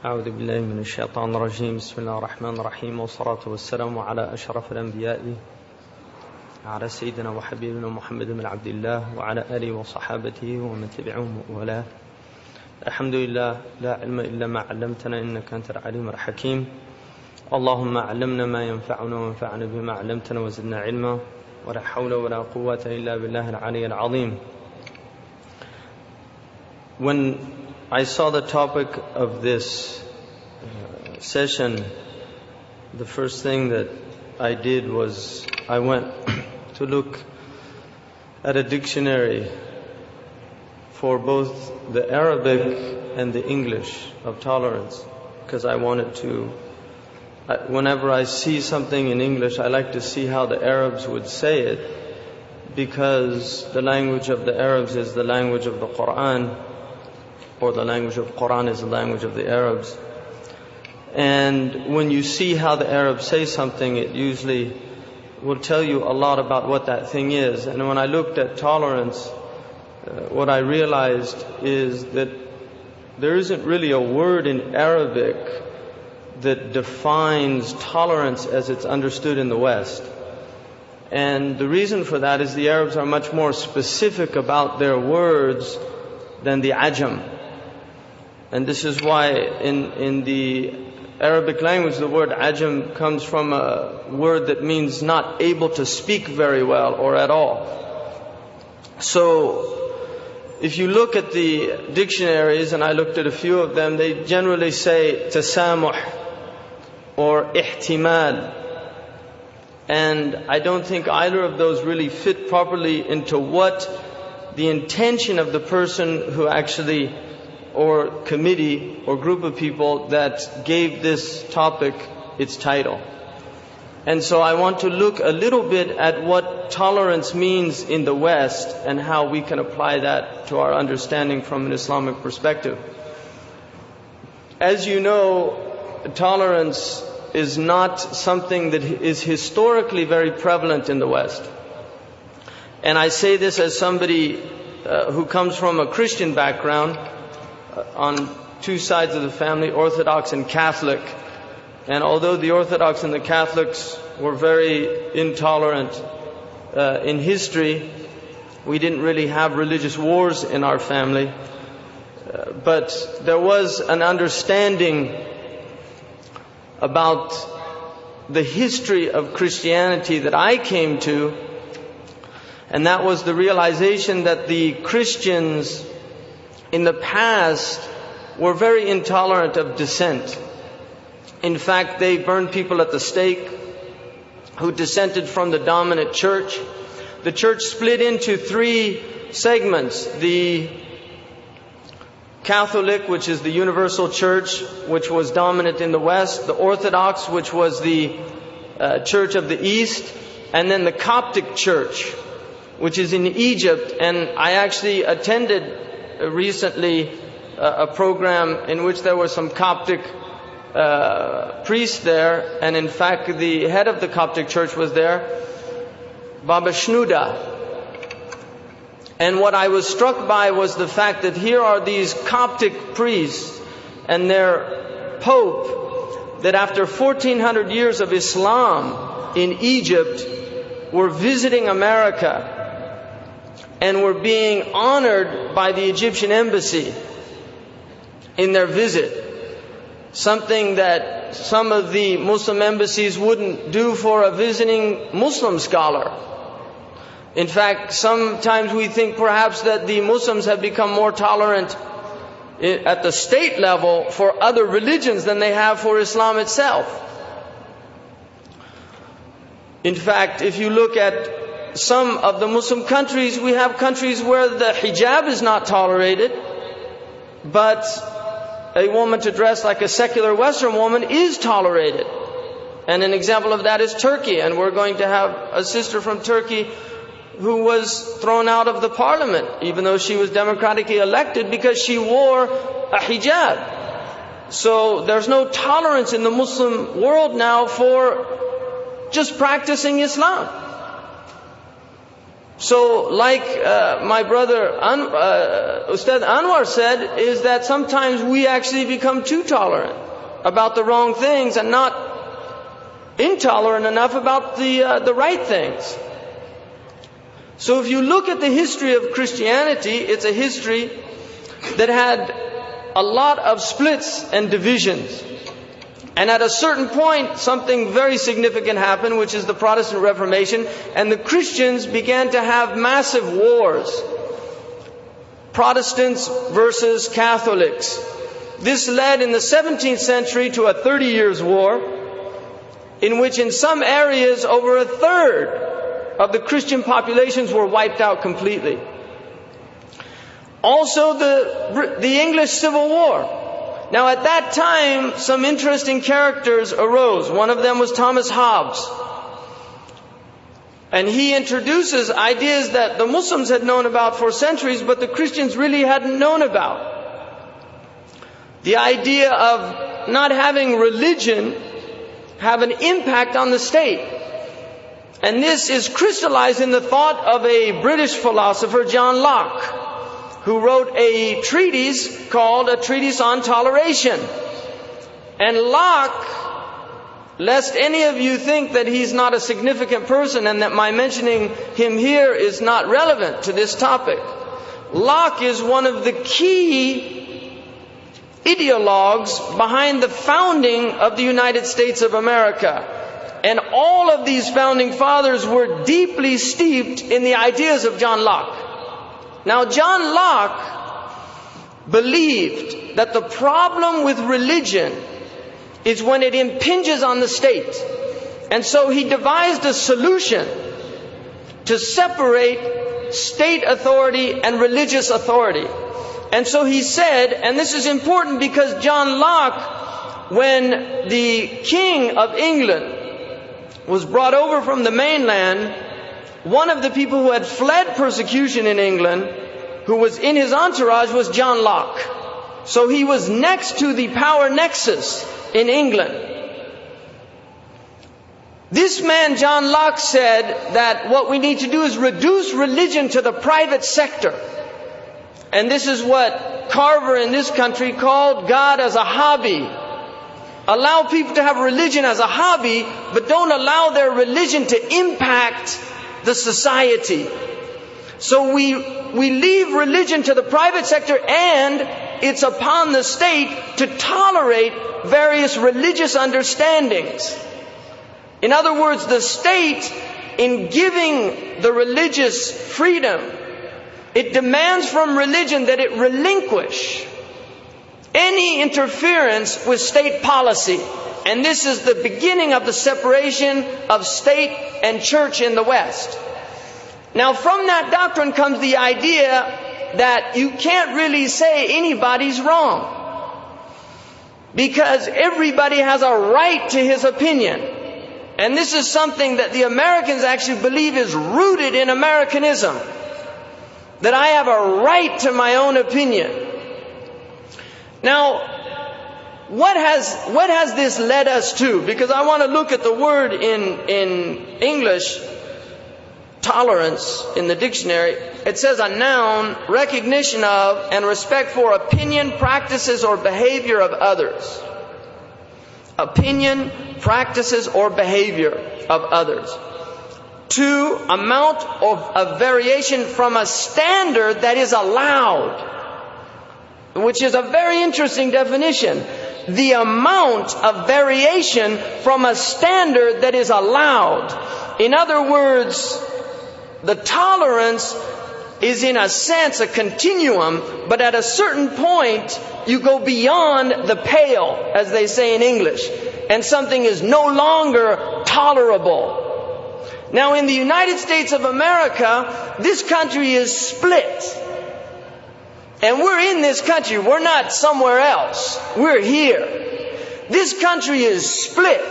أعوذ بالله من الشيطان الرجيم بسم الله الرحمن الرحيم والصلاة والسلام على أشرف الأنبياء على سيدنا وحبيبنا محمد بن عبد الله وعلى آله وصحابته ومن تبعهم وله. الحمد لله لا علم إلا ما علمتنا إنك أنت العليم الحكيم. اللهم علمنا ما ينفعنا وانفعنا بما علمتنا وزدنا علما ولا حول ولا قوة إلا بالله العلي العظيم. When I saw the topic of this session, the first thing that I did was I went to look at a dictionary for both the Arabic and the English of tolerance, because I wanted to, whenever I see something in English, I like to see how the Arabs would say it, because the language of the Arabs is the language of the Quran, or the language of Quran is the language of the Arabs. And when you see how the Arabs say something, it usually will tell you a lot about what that thing is. And when I looked at tolerance, what I realized is that there isn't really a word in Arabic that defines tolerance as it's understood in the West. And the reason for that is the Arabs are much more specific about their words than the Ajam. And this is why in the Arabic language the word Ajam comes from a word that means not able to speak very well or at all. So if you look at the dictionaries, and I looked at a few of them, they generally say tasamuh or ihtimal. And I don't think either of those really fit properly into what the intention of the person who actually, or committee or group of people that gave this topic its title. And so I want to look a little bit at what tolerance means in the West and how we can apply that to our understanding from an Islamic perspective. As you know, tolerance is not something that is historically very prevalent in the West. And I say this as somebody who comes from a Christian background, on two sides of the family, Orthodox and Catholic. And although the Orthodox and the Catholics were very intolerant in history, we didn't really have religious wars in our family. But there was an understanding about the history of Christianity that I came to, and that was the realization that the Christians in the past were very intolerant of dissent. In fact, they burned people at the stake who dissented from the dominant church. The church split into three segments: the Catholic, which is the universal church, which was dominant in the West; the Orthodox, which was the church of the East; and then the Coptic church, which is in Egypt. And I actually attended recently a program in which there were some Coptic priests there, and in fact the head of the Coptic church was there, Baba Shnuda. And what I was struck by was the fact that here are these Coptic priests and their Pope that after 1400 years of Islam in Egypt were visiting America and were being honored by the Egyptian embassy in their visit. Something that some of the Muslim embassies wouldn't do for a visiting Muslim scholar. In fact, sometimes we think perhaps that the Muslims have become more tolerant at the state level for other religions than they have for Islam itself. In fact, if you look at some of the Muslim countries, we have countries where the hijab is not tolerated, but a woman to dress like a secular Western woman is tolerated. And an example of that is Turkey. And we're going to have a sister from Turkey who was thrown out of the parliament, even though she was democratically elected, because she wore a hijab. So there's no tolerance in the Muslim world now for just practicing Islam. So like my brother Ustad Anwar said, is that sometimes we actually become too tolerant about the wrong things and not intolerant enough about the right things. So if you look at the history of Christianity, it's a history that had a lot of splits and divisions. And at a certain point, something very significant happened, which is the Protestant Reformation, and the Christians began to have massive wars. Protestants versus Catholics. This led in the 17th century to a 30 years war, in which in some areas over a third of the Christian populations were wiped out completely. Also the English Civil War. Now at that time, some interesting characters arose. One of them was Thomas Hobbes. And he introduces ideas that the Muslims had known about for centuries, but the Christians really hadn't known about. The idea of not having religion have an impact on the state. And this is crystallized in the thought of a British philosopher, John Locke, who wrote a treatise called A Treatise on Toleration. And Locke, lest any of you think that he's not a significant person and that my mentioning him here is not relevant to this topic, Locke is one of the key ideologues behind the founding of the United States of America. And all of these founding fathers were deeply steeped in the ideas of John Locke. Now, John Locke believed that the problem with religion is when it impinges on the state. And so he devised a solution to separate state authority and religious authority. And so he said, and this is important because John Locke, when the King of England was brought over from the mainland, one of the people who had fled persecution in England, who was in his entourage, was John Locke. So he was next to the power nexus in England. This man, John Locke, said that what we need to do is reduce religion to the private sector. And this is what Carver in this country called God as a hobby. Allow people to have religion as a hobby, but don't allow their religion to impact the society. So we leave religion to the private sector, and it's upon the state to tolerate various religious understandings. In other words, the state, in giving the religious freedom, it demands from religion that it relinquish any interference with state policy. And this is the beginning of the separation of state and church in the West. Now, from that doctrine comes the idea that you can't really say anybody's wrong, because everybody has a right to his opinion. And this is something that the Americans actually believe is rooted in Americanism, that I have a right to my own opinion. Now, what has this led us to? Because I want to look at the word in English, tolerance, in the dictionary. It says a noun, recognition of and respect for opinion, practices, or behavior of others. Opinion, practices, or behavior of others. 2, amount of variation from a standard that is allowed, which is a very interesting definition. The amount of variation from a standard that is allowed. In other words, the tolerance is in a sense a continuum, but at a certain point you go beyond the pale, as they say in English, and something is no longer tolerable. Now, in the United States of America, this country is split. And we're in this country. We're not somewhere else. We're here. This country is split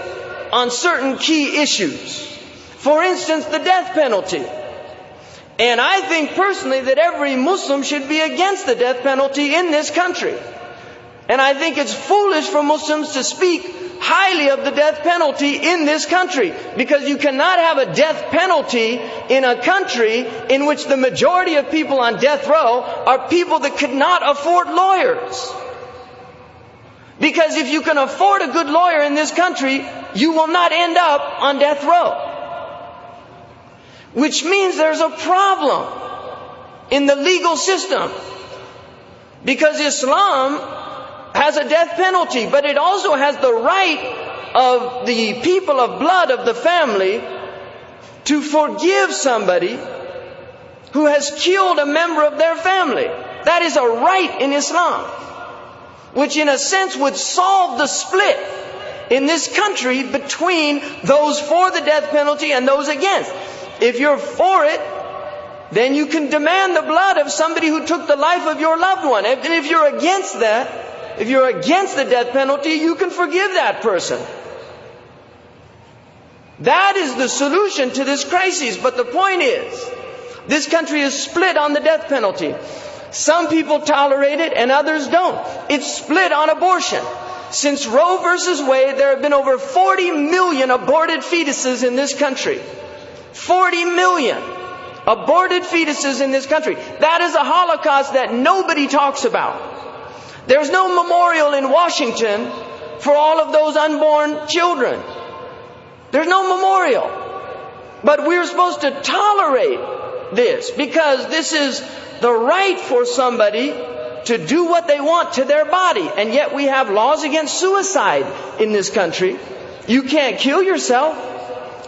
on certain key issues. For instance, the death penalty. And I think personally that every Muslim should be against the death penalty in this country. And I think it's foolish for Muslims to speak highly of the death penalty in this country, because you cannot have a death penalty in a country in which the majority of people on death row are people that could not afford lawyers. Because if you can afford a good lawyer in this country, you will not end up on death row. Which means there's a problem in the legal system. Because Islam has a death penalty, but it also has the right of the people of blood of the family to forgive somebody who has killed a member of their family. That is a right in Islam, which in a sense would solve the split in this country between those for the death penalty and those against. If you're for it, then you can demand the blood of somebody who took the life of your loved one. And if you're against that, if you're against the death penalty, you can forgive that person. That is the solution to this crisis. But the point is, this country is split on the death penalty. Some people tolerate it and others don't. It's split on abortion. Since Roe versus Wade, there have been over 40 million aborted fetuses in this country. 40 million aborted fetuses in this country. That is a Holocaust that nobody talks about. There's no memorial in Washington for all of those unborn children. There's no memorial. But we're supposed to tolerate this because this is the right for somebody to do what they want to their body. And yet we have laws against suicide in this country. You can't kill yourself.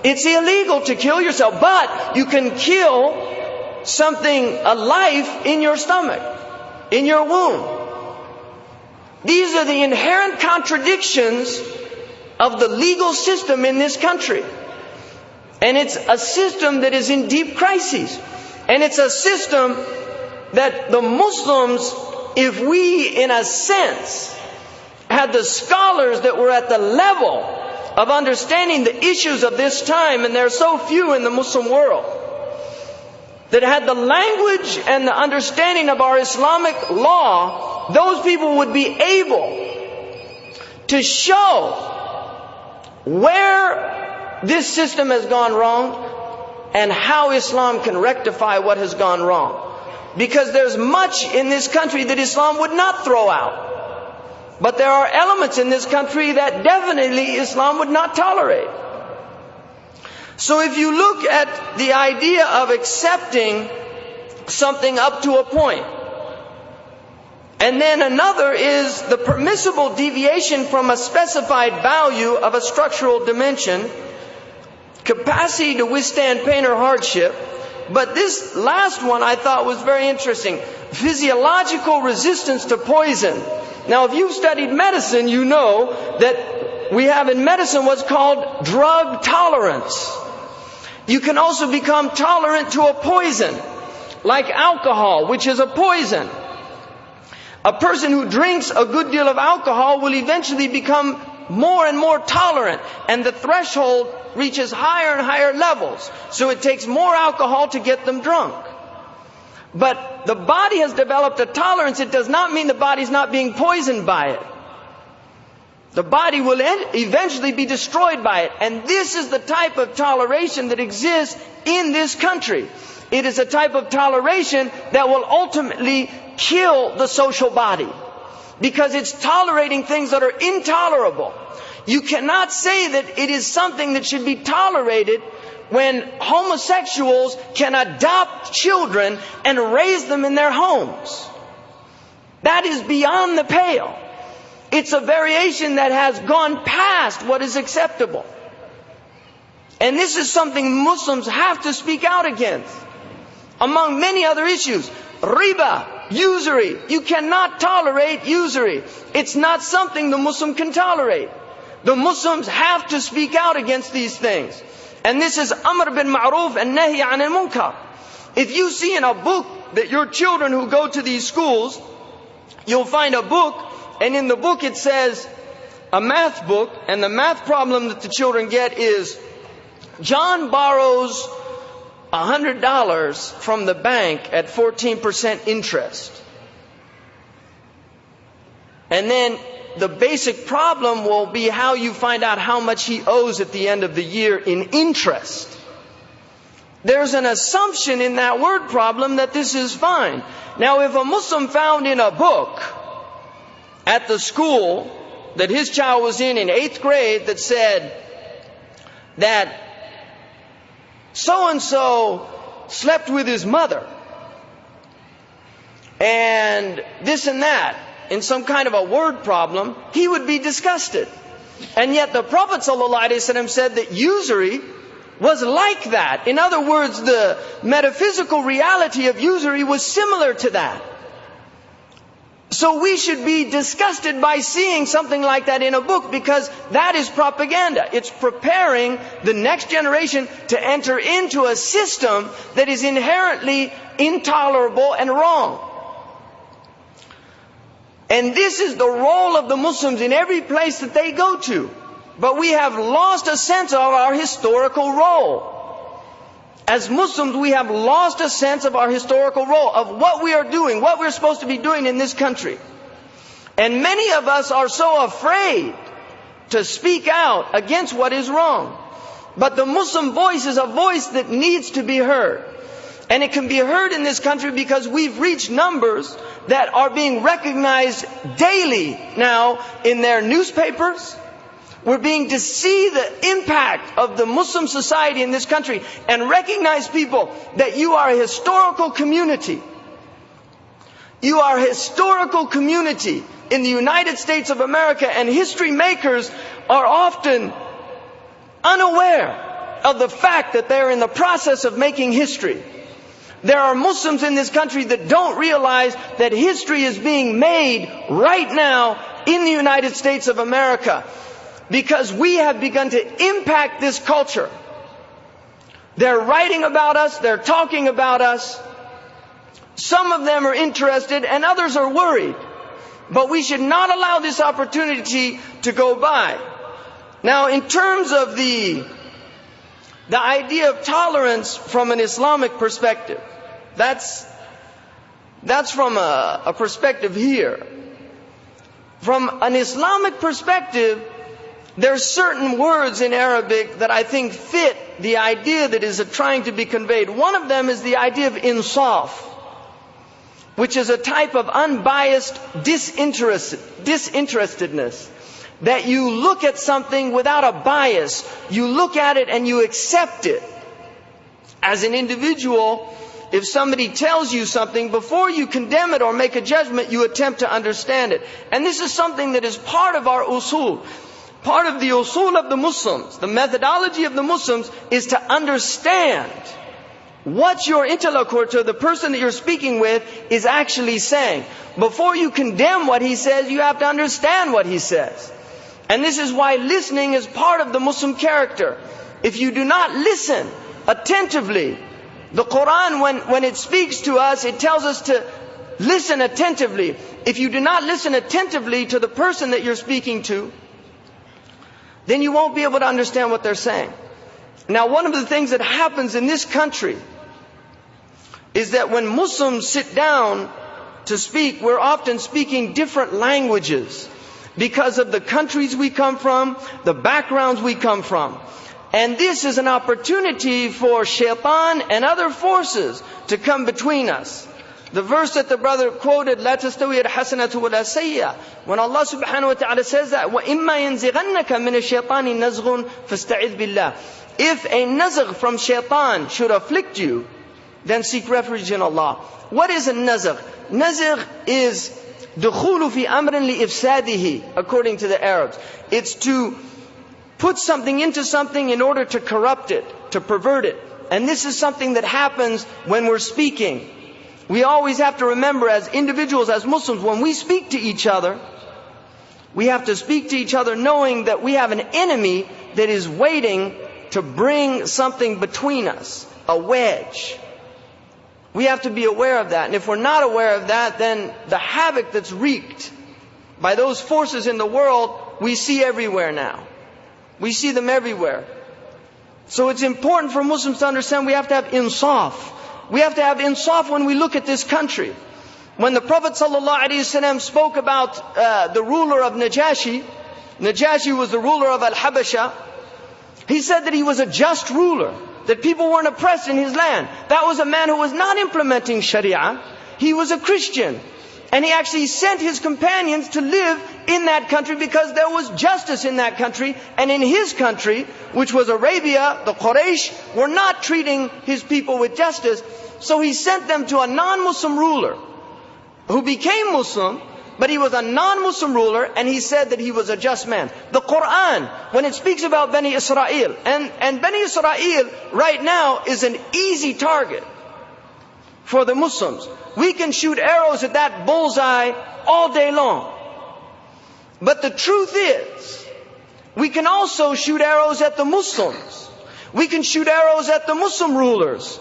It's illegal to kill yourself, but you can kill something, a life in your stomach, in your womb. These are the inherent contradictions of the legal system in this country. And it's a system that is in deep crisis. And it's a system that the Muslims, if we, in a sense, had the scholars that were at the level of understanding the issues of this time, and there are so few in the Muslim world, that had the language and the understanding of our Islamic law, those people would be able to show where this system has gone wrong and how Islam can rectify what has gone wrong. Because there's much in this country that Islam would not throw out. But there are elements in this country that definitely Islam would not tolerate. So if you look at the idea of accepting something up to a point, and then another is the permissible deviation from a specified value of a structural dimension, capacity to withstand pain or hardship. But this last one I thought was very interesting. Physiological resistance to poison. Now, if you've studied medicine, you know that we have in medicine what's called drug tolerance. You can also become tolerant to a poison, like alcohol, which is a poison. A person who drinks a good deal of alcohol will eventually become more and more tolerant, and the threshold reaches higher and higher levels. So it takes more alcohol to get them drunk. But the body has developed a tolerance. It does not mean the body's not being poisoned by it. The body will eventually be destroyed by it. And this is the type of toleration that exists in this country. It is a type of toleration that will ultimately kill the social body, because it's tolerating things that are intolerable. You cannot say that it is something that should be tolerated when homosexuals can adopt children and raise them in their homes. That is beyond the pale. It's a variation that has gone past what is acceptable. And this is something Muslims have to speak out against. Among many other issues, riba, usury. You cannot tolerate usury. It's not something the Muslim can tolerate. The Muslims have to speak out against these things. And this is Amr bin Ma'ruf and Nahi anil Munkar. If you see in a book that your children who go to these schools, you'll find a book, and in the book it says, a math book, and the math problem that the children get is, John borrows $100 from the bank at 14% interest. And then the basic problem will be how you find out how much he owes at the end of the year in interest. There's an assumption in that word problem that this is fine. Now, if a Muslim found in a book at the school that his child was in 8th grade that said that so-and-so slept with his mother and this and that in some kind of a word problem, he would be disgusted. And yet the Prophet ﷺ said that usury was like that. In other words, the metaphysical reality of usury was similar to that. So we should be disgusted by seeing something like that in a book, because that is propaganda. It's preparing the next generation to enter into a system that is inherently intolerable and wrong. And this is the role of the Muslims in every place that they go to. But we have lost a sense of our historical role. As Muslims, we have lost a sense of our historical role, of what we are doing, what we're supposed to be doing in this country. And many of us are so afraid to speak out against what is wrong. But the Muslim voice is a voice that needs to be heard. And it can be heard in this country because we've reached numbers that are being recognized daily now in their newspapers. We're being to see the impact of the Muslim society in this country and recognize, people, that you are a historical community. You are a historical community in the United States of America, and history makers are often unaware of the fact that they're in the process of making history. There are Muslims in this country that don't realize that history is being made right now in the United States of America, because we have begun to impact this culture. They're writing about us, they're talking about us. Some of them are interested and others are worried. But we should not allow this opportunity to go by. Now, in terms of the idea of tolerance from an Islamic perspective, that's from a perspective here. From an Islamic perspective, there's certain words in Arabic that I think fit the idea that is trying to be conveyed. One of them is the idea of insaf, which is a type of unbiased disinterestedness. That you look at something without a bias. You look at it and you accept it. As an individual, if somebody tells you something, before you condemn it or make a judgment, you attempt to understand it. And this is something that is part of our usul. Part of the usul of the Muslims, the methodology of the Muslims, is to understand what your interlocutor, the person that you're speaking with, is actually saying. Before you condemn what he says, you have to understand what he says. And this is why listening is part of the Muslim character. If you do not listen attentively, the Quran, when it speaks to us, it tells us to listen attentively. If you do not listen attentively to the person that you're speaking to, then you won't be able to understand what they're saying. Now, one of the things that happens in this country is that when Muslims sit down to speak, we're often speaking different languages because of the countries we come from, the backgrounds we come from. And this is an opportunity for shaitan and other forces to come between us. The verse that the brother quoted, لا تستوي الحسنة ولا سيئة. When Allah subhanahu wa ta'ala says that, وَإِمَّا يَنزِغَنَّكَ مِنَ الشَّيْطَانِ نَزْغٌ فَاسْتَعِذْ بِاللَّهِ. If a nazgh from shaitan should afflict you, then seek refuge in Allah. What is a nazgh? Nazgh is دخول في أمر لإفساده, according to the Arabs. It's to put something into something in order to corrupt it, to pervert it. And this is something that happens when we're speaking. We always have to remember, as individuals, as Muslims, when we speak to each other, we have to speak to each other knowing that we have an enemy that is waiting to bring something between us, a wedge. We have to be aware of that. And if we're not aware of that, then the havoc that's wreaked by those forces in the world, we see everywhere now. We see them everywhere. So it's important for Muslims to understand we have to have insaf. We have to have insaf when we look at this country. when the Prophet ﷺ spoke about the ruler of Najashi, Najashi was the ruler of Al-Habasha, he said that he was a just ruler, that people weren't oppressed in his land. That was a man who was not implementing Sharia. He was a Christian. And he actually sent his companions to live in that country because there was justice in that country. And in his country, which was Arabia, the Quraysh were not treating his people with justice. So he sent them to a non-Muslim ruler who became Muslim, but he was a non-Muslim ruler, and he said that he was a just man. The Quran, when it speaks about Bani Israel, and Bani Israel right now is an easy target for the Muslims. We can shoot arrows at that bullseye all day long. But the truth is, we can also shoot arrows at the Muslims. We can shoot arrows at the Muslim rulers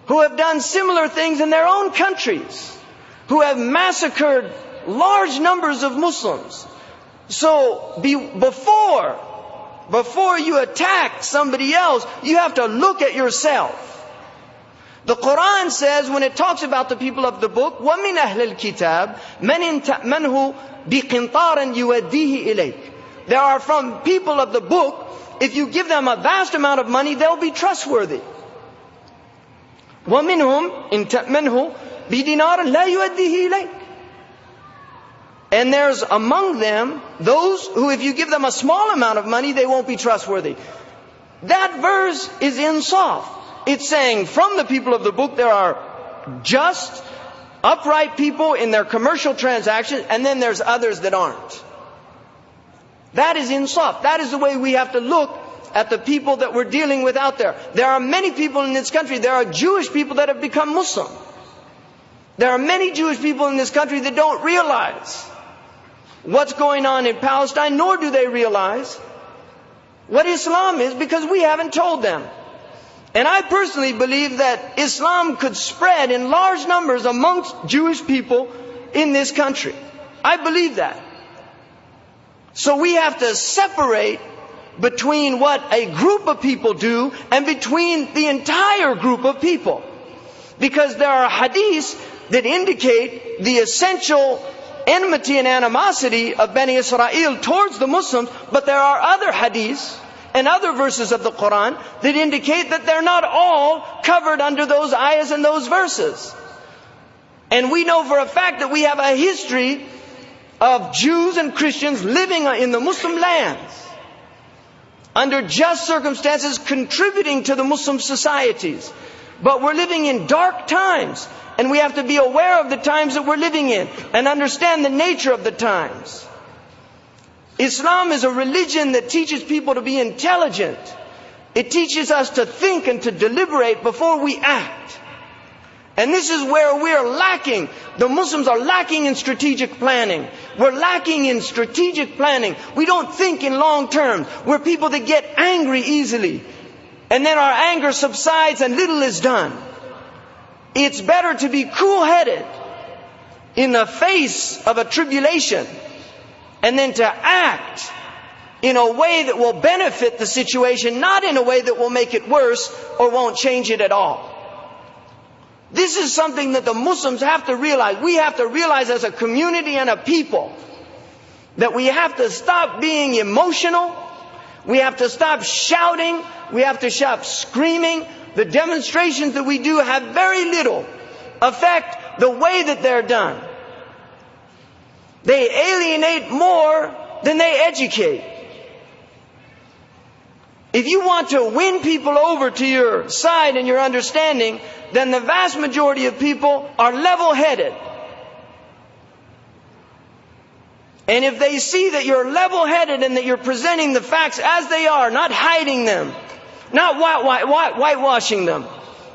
who have done similar things in their own countries, who have massacred large numbers of Muslims. So before you attack somebody else, you have to look at yourself. The Quran says, when it talks about the people of the book, وَمِنْ أَهْلِ الْكِتَابِ مَنْ تَأْمَنْهُ بِقِنْطَارٍ يُوَدِّيهِ إِلَيْكَ. There are from people of the book, if you give them a vast amount of money, they'll be trustworthy. وَمِنْهُمْ إِنْ تَأْمَنْهُ بِدِينَارٍ لَا يُوَدِّيهِ إِلَيْكَ. And there's among them those who, if you give them a small amount of money, they won't be trustworthy. That verse is insaf. It's saying from the people of the book there are just, upright people in their commercial transactions, and then there's others that aren't. That is insaf. That is the way we have to look at the people that we're dealing with out there. There are many people in this country, there are Jewish people that have become Muslim. There are many Jewish people in this country that don't realize what's going on in Palestine, nor do they realize what Islam is, because we haven't told them. And I personally believe that Islam could spread in large numbers amongst Jewish people in this country. I believe that. So we have to separate between what a group of people do and between the entire group of people. Because there are hadiths that indicate the essential enmity and animosity of Bani Israel towards the Muslims, but there are other hadiths and other verses of the Quran that indicate that they're not all covered under those ayahs and those verses. And we know for a fact that we have a history of Jews and Christians living in the Muslim lands under just circumstances, contributing to the Muslim societies. But we're living in dark times, and we have to be aware of the times that we're living in and understand the nature of the times. Islam is a religion that teaches people to be intelligent. It teaches us to think and to deliberate before we act. And this is where we're lacking. The Muslims are lacking in strategic planning. We're lacking in strategic planning. We don't think in long terms. We're people that get angry easily. And then our anger subsides and little is done. It's better to be cool-headed in the face of a tribulation, and then to act in a way that will benefit the situation, not in a way that will make it worse or won't change it at all. This is something that the Muslims have to realize. We have to realize as a community and a people that we have to stop being emotional. We have to stop shouting. We have to stop screaming. The demonstrations that we do have very little effect the way that they're done. They alienate more than they educate. If you want to win people over to your side and your understanding, then the vast majority of people are level-headed. And if they see that you're level-headed and that you're presenting the facts as they are, not hiding them, not whitewashing them,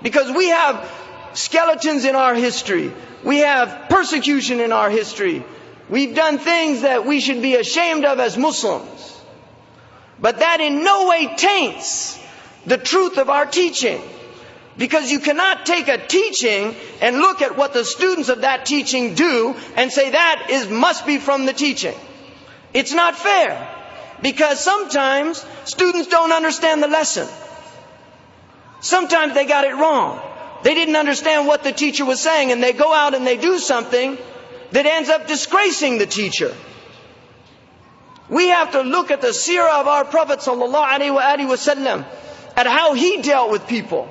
because we have skeletons in our history, we have persecution in our history, we've done things that we should be ashamed of as Muslims. But that in no way taints the truth of our teaching. Because you cannot take a teaching and look at what the students of that teaching do and say that must be from the teaching. It's not fair. Because sometimes students don't understand the lesson. Sometimes they got it wrong. They didn't understand what the teacher was saying, and they go out and they do something that ends up disgracing the teacher. We have to look at the seerah of our Prophet ﷺ, at how he dealt with people,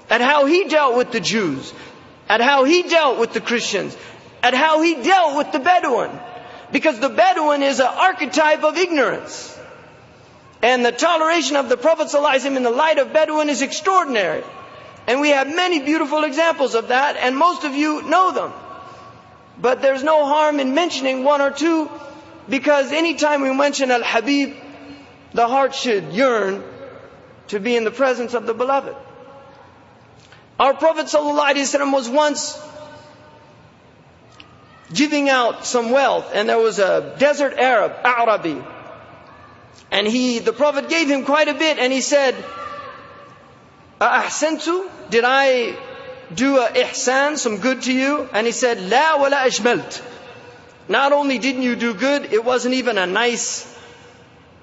at how he dealt with the Jews, at how he dealt with the Christians, at how he dealt with the Bedouin. Because the Bedouin is an archetype of ignorance. And the toleration of the Prophet ﷺ in the light of Bedouin is extraordinary. And we have many beautiful examples of that, and most of you know them. But there's no harm in mentioning one or two, because anytime we mention Al-Habib, the heart should yearn to be in the presence of the Beloved. Our Prophet ﷺ was once giving out some wealth, and there was a desert Arab, Arabi, and the Prophet gave him quite a bit, and he said, "Ahsantu, did I do a ihsan, some good to you?" And he said, "La wala ajmalt." Not only didn't you do good, it wasn't even a nice,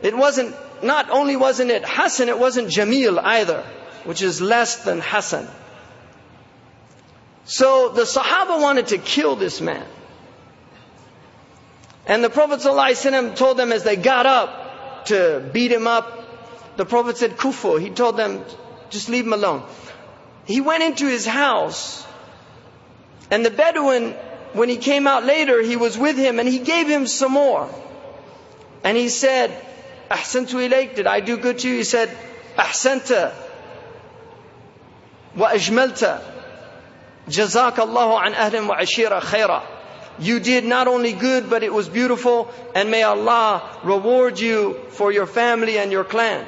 not only wasn't it hasan, it wasn't jameel either, which is less than hasan. So the Sahaba wanted to kill this man. And the Prophet ﷺ told them as they got up to beat him up, the Prophet said, "Kufu." He told them, just leave him alone. He went into his house, and the Bedouin, when he came out later, he was with him, and he gave him some more. And he said, "Ahsantu ilayk, did I do good to you?" He said, "Ahsanta wa ajmalta, jazakallahu an ahlin wa ashira khaira." You did not only good, but it was beautiful, and may Allah reward you for your family and your clan.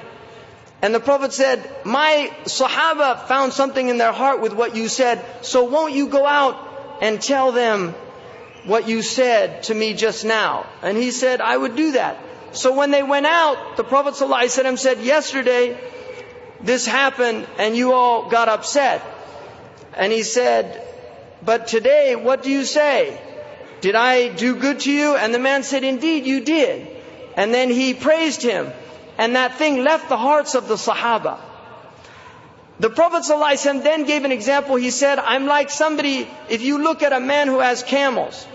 And the Prophet said, "My Sahaba found something in their heart with what you said, so won't you go out and tell them what you said to me just now?" And he said, "I would do that." So when they went out, the Prophet ﷺ said, "Yesterday this happened and you all got upset." And he said, "But today, what do you say? Did I do good to you?" And the man said, "Indeed you did." And then he praised him. And that thing left the hearts of the Sahaba. The Prophet ﷺ then gave an example. He said, "I'm like somebody, if you look at a man who has camels,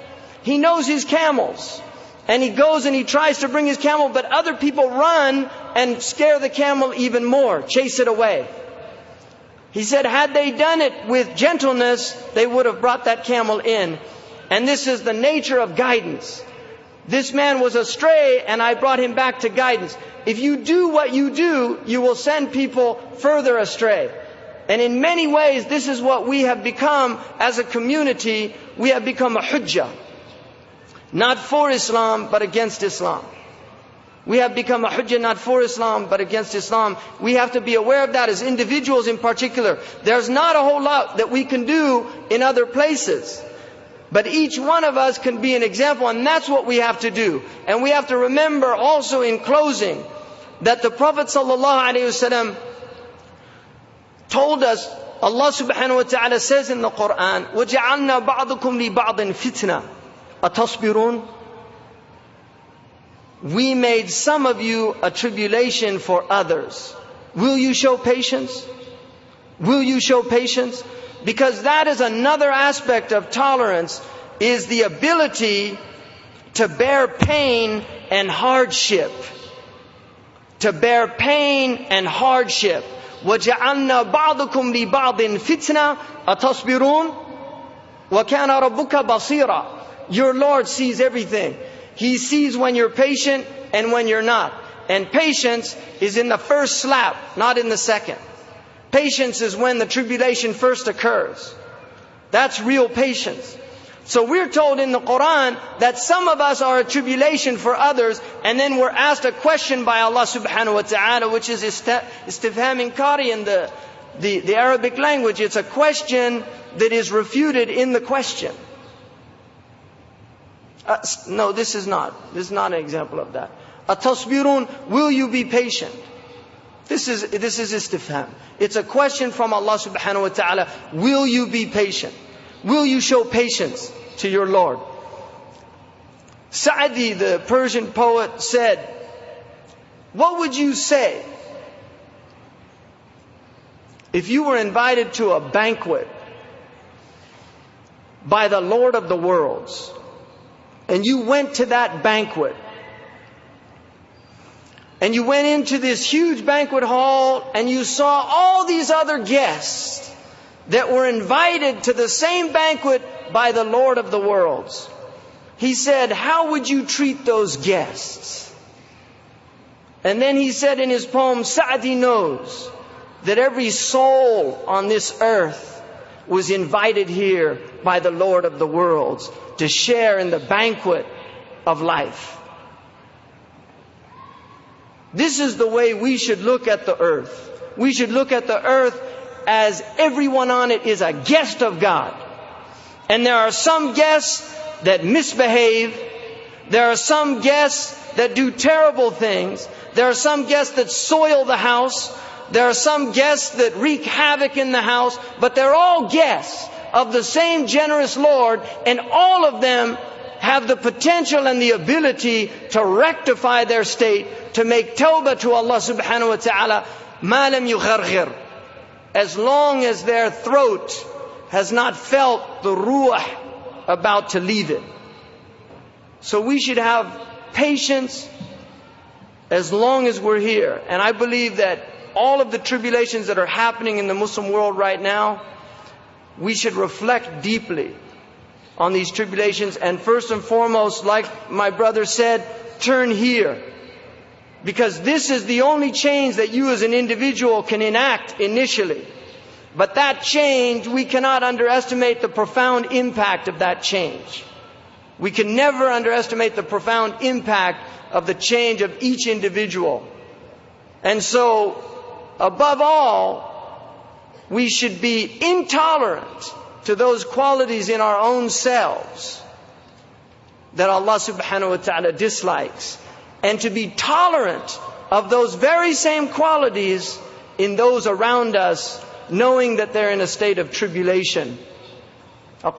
he knows his camels, and he goes and he tries to bring his camel, but other people run and scare the camel even more, chase it away." He said, had they done it with gentleness, they would have brought that camel in. And this is the nature of guidance. This man was astray, and I brought him back to guidance. If you do what you do, you will send people further astray. And in many ways, this is what we have become as a community. We have become a hujjah. Not for Islam, but against Islam. We have become a hujjah not for Islam, but against Islam. We have to be aware of that as individuals in particular. There's not a whole lot that we can do in other places. But each one of us can be an example, and that's what we have to do. And we have to remember also in closing that the Prophet ﷺ told us, Allah subhanahu wa ta'ala says in the Quran, وَجَعَلْنَا بَعْضُكُمْ لِبَعْضٍ فِتْنَةً أَتَصْبِرُونَ. We made some of you a tribulation for others. Will you show patience? Will you show patience? Because that is another aspect of tolerance, is the ability to bear pain and hardship. To bear pain and hardship. وَجَعَلْنَا بَعْضُكُمْ لِبَعْضٍ فِتْنَةً أَتَصْبِرُونَ وَكَانَ رَبُّكَ بَصِيرًا. Your Lord sees everything. He sees when you're patient and when you're not. And patience is in the first slap, not in the second. Patience is when the tribulation first occurs. That's real patience. So we're told in the Quran that some of us are a tribulation for others, and then we're asked a question by Allah subhanahu wa ta'ala, which is istifham inkari in the Arabic language. It's a question that is refuted in the question. No, this is not. This is not an example of that. Atasbirun, will you be patient? This is istifham. It's a question from Allah subhanahu wa ta'ala. Will you be patient? Will you show patience to your Lord? Sa'di, the Persian poet, said, what would you say if you were invited to a banquet by the Lord of the worlds, and you went to that banquet, and you went into this huge banquet hall, and you saw all these other guests that were invited to the same banquet by the Lord of the worlds. He said, how would you treat those guests? And then he said in his poem, Sa'di knows that every soul on this earth was invited here by the Lord of the worlds to share in the banquet of life. This is the way we should look at the earth. We should look at the earth as everyone on it is a guest of God. And there are some guests that misbehave. There are some guests that do terrible things. There are some guests that soil the house. There are some guests that wreak havoc in the house. But they're all guests of the same generous Lord, and all of them have the potential and the ability to rectify their state, to make tawbah to Allah subhanahu wa ta'ala, ma lam yugharghir, as long as their throat has not felt the ruh about to leave it. So we should have patience as long as we're here. And I believe that all of the tribulations that are happening in the Muslim world right now, we should reflect deeply on these tribulations, and first and foremost, like my brother said, turn here. Because this is the only change that you as an individual can enact initially. But that change, we cannot underestimate the profound impact of that change. We can never underestimate the profound impact of the change of each individual. And so, above all, we should be intolerant to those qualities in our own selves that Allah subhanahu wa ta'ala dislikes, and to be tolerant of those very same qualities in those around us, knowing that they're in a state of tribulation.